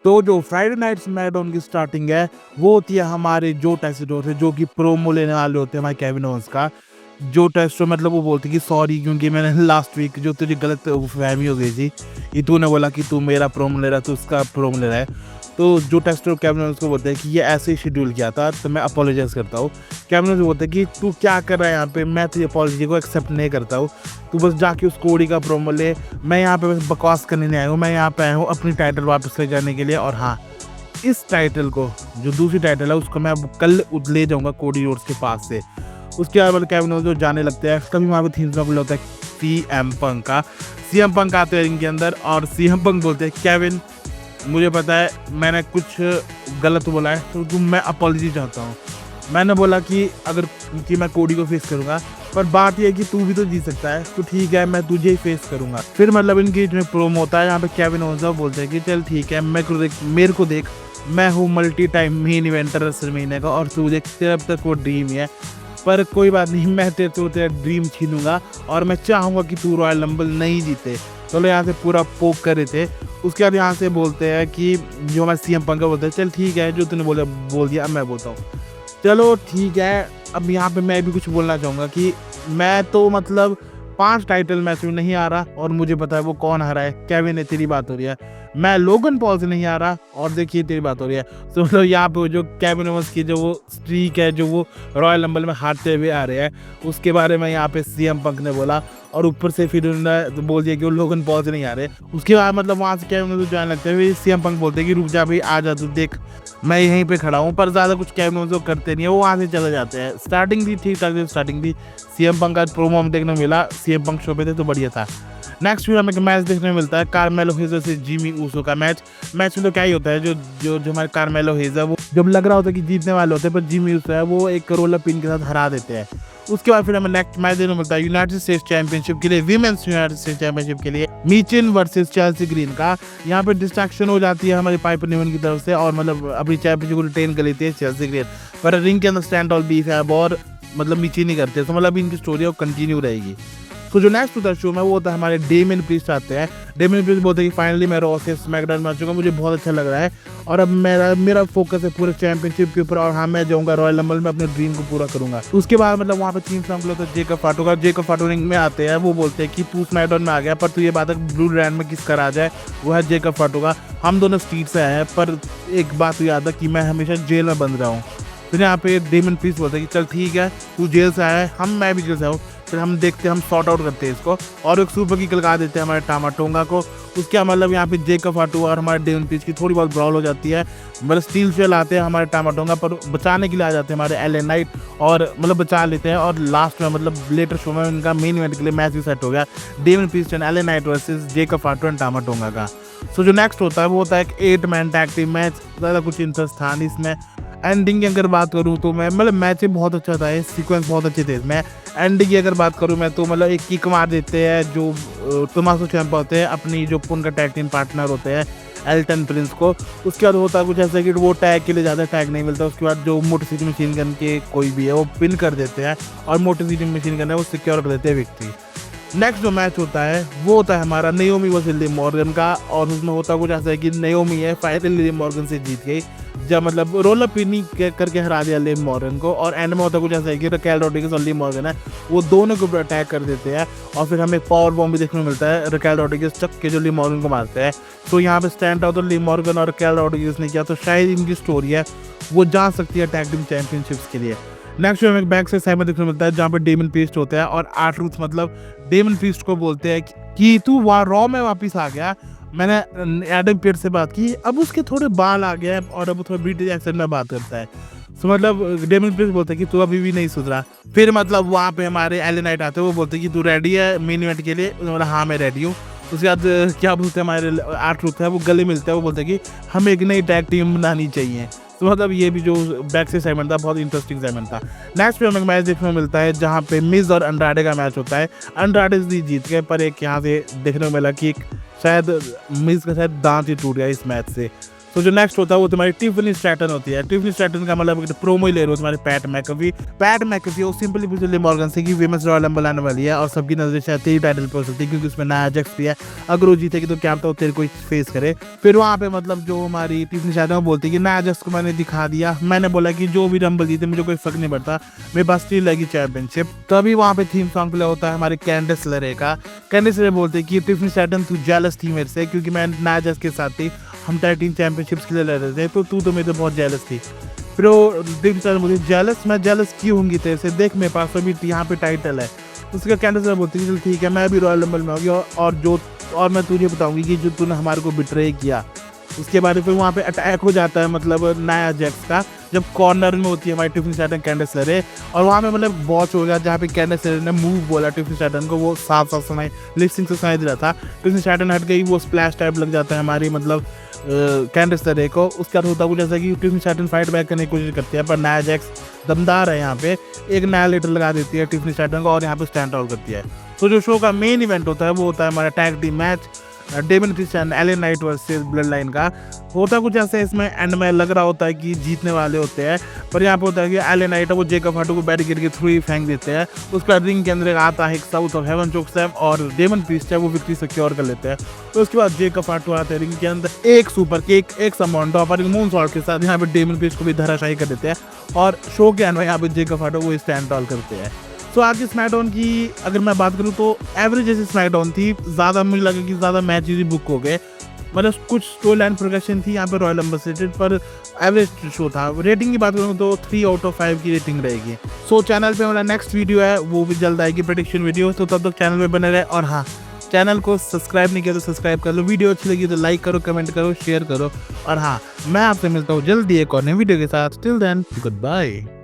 तो जो Friday night SmackDown की स्टार्टिंग है वो होती है हमारे जो टेस्टो से, जो कि प्रोमो लेने वाले होते हैं हमारे केविन ओवेंस का। जो टेस्टो मतलब वो बोलते कि सॉरी, क्योंकि मैंने लास्ट वीक जो तुझे गलत फहमी हो गई थी कि तूने बोला कि तू मेरा प्रोमो ले रहा है, तू उसका प्रोमो ले रहा है। तो जो टेस्टो केविन ओवेंस को बोलते हैं कि ये ऐसे ही शेड्यूल किया था, तो मैं अपोलोजाइज करता हूँ। केविन ओवेंस बोलते हैं कि तू क्या कर रहा है यहाँ पे, मैं तुझे अपॉलॉजी को एक्सेप्ट नहीं करता हूँ, तू बस जाके उस कोडी का प्रोमो ले, मैं यहाँ पे बस बकवास करने नहीं आया हूँ, मैं यहाँ पे आया हूँ अपनी टाइटल वापस ले जाने के लिए। और हाँ, इस टाइटल को, जो दूसरी टाइटल है, उसको मैं कल ले जाऊँगा कोडी रोड्स के पास से। उसके बाद केविन ओवेंस जो जाने लगते हैं, कभी वहाँ पे थीम सॉन्ग होता है सीएम पंक का। सीएम पंक आते हैं रिंग के अंदर और सीएम पंक बोलते हैं केविन, मुझे पता है मैंने कुछ गलत बोला है, तो मैं अपॉलॉजी चाहता हूँ। मैंने बोला कि मैं कोडी को फेस करूँगा, पर बात यह है कि तू भी तो जीत सकता है, तो ठीक है मैं तुझे ही फेस करूँगा। फिर मतलब इनकी जो प्रोमो होता है यहाँ पे केविन ओवेंस बोलते हैं कि चल ठीक है, मेरे को देख, मैं हूँ multi time main Evander WrestleMania का, और तू देख तेरा अब तक वो ड्रीम ही है, पर कोई बात नहीं, मैं तेरा ड्रीम छीनूंगा और मैं चाहूँगा कि तू रॉयल रंबल नहीं जीते। चलो यहाँ से पूरा पोक कर रहे थे। उसके बाद यहाँ से बोलते हैं कि जो हमारे सीएम पंक बोलते हैं, चल ठीक है जो तूने बोल दिया, अब मैं बोलता हूँ। चलो ठीक है, अब यहाँ पे मैं भी कुछ बोलना चाहूँगा कि मैं तो मतलब 5 टाइटल मैच में नहीं आ रहा और मुझे पता है वो कौन हारा है। केविन है, तेरी बात हो रही है। मैं लोगन पॉल से नहीं आ रहा और देखिए तेरी बात हो रही है। तो मतलब यहाँ पे जो केविन ओवेंस की जो वो स्ट्रीक है, जो वो रॉयल रंबल में हारते हुए आ रहे हैं, उसके बारे में यहाँ पे सीएम पंक ने बोला। और ऊपर से फिर उन्होंने बोल दिया कि वो लोगन पॉल से नहीं आ रहे। उसके बाद मतलब वहाँ से केविन ओवेंस जाने लगते हैं, सीएम पंक बोलते हैं कि रुक जा भाई, आ जा तू, देख मैं यहीं पे खड़ा हूँ। पर ज़्यादा कुछ केविन ओवेंस करते नहीं है, वो वहाँ से चले जाते हैं। स्टार्टिंग थी ठीक ठाक, स्टार्टिंग थी। सीएम पंक का प्रोमो हम देखने मिला, सीएम पंक शो पे थे तो बढ़िया था। नेक्स्ट फिर हमें एक मैच देखने में मिलता है, कार्मेलो हेज वर्सेस जिमी ऊसो का मैच में तो क्या ही होता है, जो हमारे कार्मेलो हेज है वो जब लग रहा होता है कि जीतने वाले होते हैं, पर जिमी ऊसो है वो एक रोल अप पिन के साथ हरा देते हैं। उसके बाद फिर हमें नेक्स्ट मैच देखने मिलता है यूनाइटेड स्टेट्स चैंपियनशिप के लिए, वीमेंस यूनाइटेड स्टेट्स चैंपियनशिप के लिए, मीचिन वर्सेस चेल्सी ग्रीन का। यहाँ पे डिस्ट्रैक्शन हो जाती है हमारी पाइपर निवन की तरफ से और मतलब अपनी चैंपियनशिप को रिटेन कर लेती है चेल्सी ग्रीन, पर रिंग के अंदर स्टैंड ऑल बीफ है और मतलब मीचिन नहीं करते, तो मतलब इनकी स्टोरी है वो कंटिन्यू रहेगी। तो जो नेक्स्ट होता है शो में वो होता है हमारे डेमियन प्रीस्ट आते हैं। डेमियन प्रीस्ट बोलते हैं कि फाइनली मैं रॉ से स्मैकडाउन में आ चुका हूं, मुझे बहुत अच्छा लग रहा है और अब मेरा फोकस है पूरे चैंपियनशिप के ऊपर और हाँ मैं जाऊंगा रॉयल रंबल में अपने ड्रीम को पूरा करूंगा। तो उसके बाद मतलब वहाँ पे थीम सॉन्ग होता है जेकब फाटो का। जेकब फाटो रिंग में आते हैं, वो बोलते हैं कि तू स्मैकडाउन में आ गया, पर तू ये बात है ब्लू रैंड में किसका राज है, वो है जेकब फाटो का। हम दोनों स्ट्रीट से आए हैं, पर एक बात तो याद है कि मैं हमेशा जेल में बंद रहा हूँ। फिर यहाँ पे डेमियन प्रीस्ट बोलते हैं कि चल ठीक है, तू जेल से आया है, मैं भी जेल से आऊँ, फिर हम देखते हैं, हम सॉर्ट आउट करते हैं इसको और एक सुपर किक लगा देते हैं हमारे टामाटोंगा को। उसके मतलब यहाँ पे जेकब फाटो और हमारे डेमियन प्रीस्ट की थोड़ी बहुत ब्रॉल हो जाती है, मतलब स्टील शेल आते हैं हमारे टामाटोंगा पर बचाने के लिए आ जाते हैं हमारे एलए नाइट और मतलब बचा लेते हैं। और लास्ट में मतलब लेटर शो में उनका मेन इवेंट के लिए मैच भी सेट हो गया, Damien priest and LA night versus Jacob फाटो एंड टामाटोंगा का। सो जो नेक्स्ट होता है वो होता है एक 8 मैन टैग टीम मैच। ज़्यादा कुछ इंटरेस्ट था नहीं इसमें। एंडिंग की अगर बात करूँ तो मैं मतलब मैच बहुत अच्छा था, सीक्वेंस बहुत अच्छे थे इसमें। एंडिंग की अगर बात करूँ मैं तो मतलब एक किक मार देते हैं जो टोमासो ciampa होते हैं, अपनी जो उनका टैग टीम पार्टनर होते हैं एल्टन प्रिंस को। उसके बाद होता है कुछ ऐसा कि वो टैग के लिए ज़्यादा टैग नहीं मिलता। उसके बाद जो मोटर सीटी मशीन गन के कोई भी है वो पिन कर देते हैं और मोटर सीटी मशीन गन है वो सिक्योर कर देते हैं व्यक्ति। नेक्स्ट जो मैच होता है वो होता है हमारा नाओमी वर्सेस लिव मॉर्गन का और उसमें होता कुछ ऐसा है कि नाओमी है फाइनली लिव मॉर्गन से जीत गई, जब मतलब रोल अप पिन करके हरा दिया लिव मॉर्गन को। और एंड में होता कुछ ऐसा है कि रकेल रॉड्रिगेज और लिव मॉर्गन है वो दोनों के ऊपर अटैक कर देते हैं और फिर हमें पावर बॉम्ब भी देखने को मिलता है, रकेल रॉड्रिगेज चक के जो लिव मॉर्गन को मारते हैं। तो यहाँ पे स्टैंड आउट तो लिव मॉर्गन और रकेल रॉड्रिगेज ने किया, तो शायद इनकी स्टोरी है वो जा सकती है टैग टीम चैंपियनशिप्स के लिए। नेक्स्ट में हमें बैक से साइड में देखने को मिलता है जहाँ पे डेमियन प्रीस्ट होता है और R-Truth मतलब डेमियन प्रीस्ट को बोलते हैं कि तू रॉ में वापस आ गया। मैंने एडम पेयर्स से बात की, अब उसके थोड़े बाल आ गए और अब वो थोड़ा ब्रिटिश एक्सेंट में बात करता है। तो मतलब डेमियन प्रीस्ट बोलते हैं कि तू अभी भी नहीं सुधरा। फिर मतलब वहाँ पे हमारे एलए नाइट आते हैं, वो बोलते हैं कि तू रेडी है मेन इवेंट के लिए, बोला हाँ मैं रेडी हूँ। उसके बाद क्या बोलते हैं हमारे R-Truth है वो गले मिलते हैं, वो बोलते हैं कि हमें एक नई टैग टीम बनानी चाहिए। तो मतलब ये भी जो बैक से सेगमेंट था बहुत इंटरेस्टिंग सेगमेंट था। नेक्स्ट पे हमें मैच देखने को मिलता है जहाँ पे मिज और अंड्राडे का मैच होता है। अंड्राडे जीत गए पर एक यहाँ से देखने को मिला कि शायद मिज का शायद दांत ही टूट गया इस मैच से। तो जो नेक्स्ट होता है वो तुम्हारी टिफनी स्ट्रैटन होती है। टिफनी स्ट्रैटन का मतलब प्रोमो ही ले रहे हो तुम्हारे पैट मैकअफी वो सिंपली पूछे मॉर्गन से कि वीमेंस रॉयल रंबल आने वाली है और सबकी नजर शायद तेरी टाइटल पे हो सकती है क्योंकि उसमें नया जैक्स भी है। अगर वो जीतेगी तो क्या पता वो तेरे को फेस करे। फिर वहाँ पे मतलब जो हमारी टिफनी स्ट्रैटन बोलती है कि नया जैक्स को मैंने दिखा दिया, मैंने बोला कि जो भी रंबल जीते मुझे कोई फर्क नहीं पड़ता, मेरे पास स्टिल लगी चैंपियनशिप। तभी वहाँ पे थीम सॉन्ग प्ले होता है हमारे कैंडिस लरे का। कैंडिस लरे बोलते हैं कि टिफनी स्ट्रैटन तू जेलस थी मेरे से क्योंकि मैं नया जैक्स के साथ थी, हम टैग टीम चैंपियनशिप्स के लिए लड़ रहे थे, तो तू तो मेरे तो बहुत जेलस थी। फिर वो मुझे जेलस, मैं जेलस क्यों होंगी तेरे से, देख मेरे पास अभी यहाँ पे टाइटल है। उसका कैंडिस बोलती है चल ठीक है मैं भी रॉयल रंबल में होगी और मैं तुझे बताऊंगी कि जो तूने हमारे को बिट्रे किया। उसके बाद फिर वहाँ पे अटैक हो जाता है मतलब नया जैक्स का, जब कॉर्नर में होती है हमारी टिफनी स्ट्रैटन कैंडिस लरे और वहाँ पे मतलब बॉच हो गया जहाँ पे कैंडिस लरे ने मूव बोला टिफनी स्ट्रैटन को, वो साफ साफ सुनाई लिपसिंग से सुनाई दे रहा था। टिफनी स्ट्रैटन हट गई, वो स्प्लैश टाइप लग जाता है हमारी मतलब कैंडिस लरे को। उसके बाद होता है जैसा कि टिफनी स्ट्रैटन फाइट बैक करने की कोशिश करती है पर नया जैक्स दमदार है, यहाँ पे एक नया लीडर लगा देती है टिफनी स्ट्रैटन को और यहाँ पे स्टैंड आउट करती है। तो जो शो का मेन इवेंट होता है वो होता है हमारा tag team match Damian Priest and LA Knight versus Bloodline का। होता कुछ ऐसे इसमें एंड में लग रहा होता है कि जीतने वाले होते हैं, पर यहाँ पे होता है कि एले नाइट है वो जेकब हाटू को बैरिकेड के थ्रू ही फेंक देते हैं। उसके बाद रिंग के अंदर आता है South of Heaven chokeslam और डेमन प्रीस्ट है वो विक्ट्री सिक्योर कर लेते हैं। तो उसके बाद जेकब हाटू आते हैं रिंग के अंदर एक सुपर किक, एक समॉन टॉप और एक मून सॉल्ट के साथ यहाँ पे डेमन प्रीस्ट को भी धराशायी कर देते हैं और शो के एंड में यहाँ पे जेकब हाटू वो स्टैंड टॉल करते हैं। तो आज की स्मैकडाउन की अगर मैं बात करूँ तो एवरेज जैसी स्मैकडाउन थी, ज़्यादा मुझे लगा कि ज़्यादा मैच ही बुक हो गए, मतलब कुछ स्टोरी लाइन प्रोग्रेशन थी यहाँ पे रॉयल रंबल से रिलेटेड, पर एवरेज शो था। रेटिंग की बात करूँ तो 3/5 की रेटिंग रहेगी। सो चैनल पे हमारा नेक्स्ट वीडियो है वो भी जल्द आएगी, प्रेडिक्शन वीडियो, तो तब तक चैनल पे बने रहे। और हाँ, चैनल को सब्सक्राइब नहीं किया तो सब्सक्राइब कर लो, वीडियो अच्छी लगी तो लाइक करो, कमेंट करो, शेयर करो। और हाँ, मैं आपसे मिलता हूँ जल्दी एक और नई वीडियो के साथ। Till then good bye.